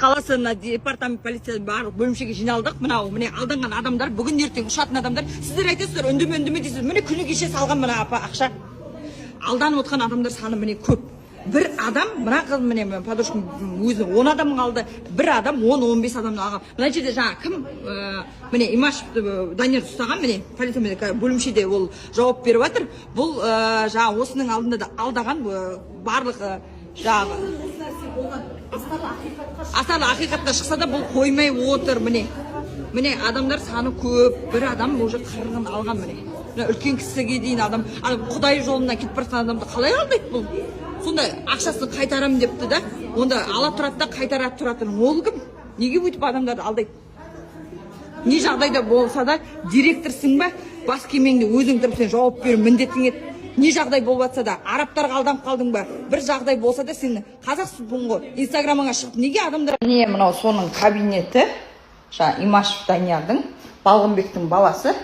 қаласына департамент полиция барлық бөлімшеге жиналдық. Міне алданған адамдар, бүгін ертең ұшатын адамдар. Сіздер айтасыздар, үндеме дейсіз. Міне күні кеше салған мына апа ақша. Алданып отқан адамдар саны міне көп. Bir adam, mine padoşkum өзі 10 адам қалды. Bir adam 10-15 адамды алған. Мына жерде жаңа кім міне Имашев Данияр ұстаған, міне полиция бөлімшеде ол жауап беріп жатыр. Бұл жаңа осының алдында да алдаған барлық жаңа астарлы ақиқатқа шықса да бұл қоймай отыр. Міне адамдар саны көп. Bir адам уже қырғын алған міне. Үлкен кісіге дейін адам Құдай жолына кетіп бара жатқан адамды қалай алдайды бұл? Сонда ақшасын қайтарам депті да, онда ала тұрады да қайтарады тұратын. Ол кім? Неге өйтіп адамдарды алдайды? Не жағдайда болса да директорсың ба, бас киіміңді өзің тұрып сен жауап беру міндетің еді. Не жағдай болып жатса да арабтарға алданып қалдың ба? Bir жағдай болса да сен қазақсың ғой. Инстаграмыңа шығып неге адамдар? Не мынау соның кабинеті, жаңа Имашев Даниярдың, Балғынбектің баласы.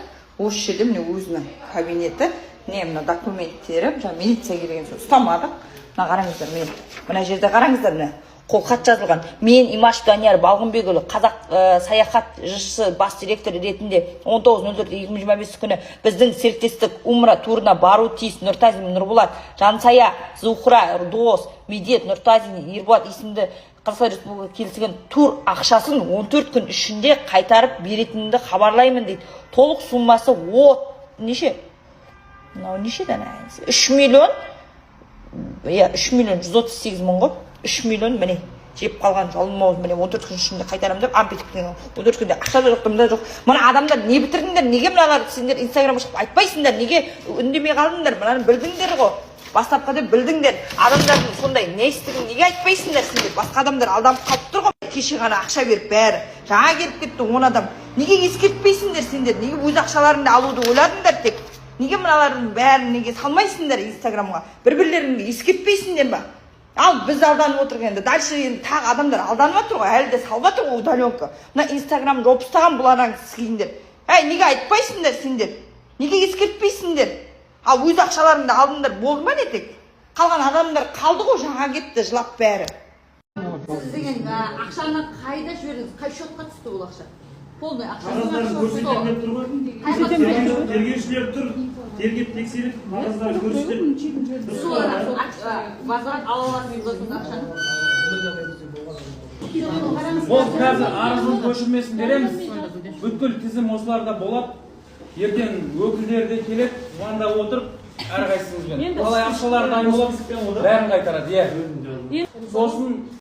Осы жерде міне өзінің кабинеті, не мына документтері, жаңа милиция келген соң ұстамадық. Мына қараңыздар, мына жерде қараңыздар, міне қолхат жазылған. Мен Имашев Данияр Балғынбекұлы, қазақ саяхат жшс бас директор ретінде 19.04.2025 күні біздің серіктестік Умра турына бару тиіс Нұртазин Нұрболат, Жансая, Зухра, Дос, Медет, Нұртазин, Ерболат есімді Қазақстан Республикасы келісілген тур ақшасын 14 күн ішінде қайтарып беретінімді хабарлаймын дейді. Толық суммасы неше? Мынау неше дана? 3 миллион 138 мың ғой. 3 миллион міне жеп қалған жалмауыз міне 14 күн ішінде қайтарам деп ампетіктен 14 күнде ақша да жоқ, да жоқ. Мына адамдар не бітірдіңдер? Неге мыналар сендер Инстаграмға шығып айтпайсыңдар? Неге үндемей қалдыңдар? Мынаны білдіңдер ғой. Бастапқыда білдіңдер. Адамдардың сондай не істеген неге айтпайсыңдар сендер? Басқа адамдар алданып қалып тұр ғой. Кеше ғана ақша беріп бәрі. Жаңа келіп кетті 10 адам. Неге ескертпейсіңдер сендер? Неге өз ақшаларыңды алуды ойладыңдар тек? Неге мыналардың бәрін неге салмайсыңдар Инстаграмға? Бір-бірлеріңді ескертпейсіңдер ма? Ал біз алданып отырғанда, дальше енді тағы адамдар алданып отыр ғой, әлі де салып отыр ғой удаленка. Мына Инстаграм жауып тастаған бұлардан сіздер. Неге айтпайсыңдар сендер? Неге ескертпейсіңдер? Ал өз ақшаларыңды алдыңдар болды ма не тек? Қалған адамдар қалды ғой, жаңа кетті жылап бәрі. Сіз деген ақшаны қайда жібердіңіз? Қай шотқа түсті ол ақша? Полный қағаздарын көрсетіп тұр ғой. Тергеушілер тұр, тергеп тексеріп, қағаздарын көрсетіп. Базардан ала аласыз ақшаны. Ол қазір арыздың көшірмесін береміз. Бүткіл тізім осыларда болады. Ертең өкілдері де келеді, манда отырып, әрқайсыңызбен. Қалай ақшалар дайын болып, бәрін қайтарады. Сосын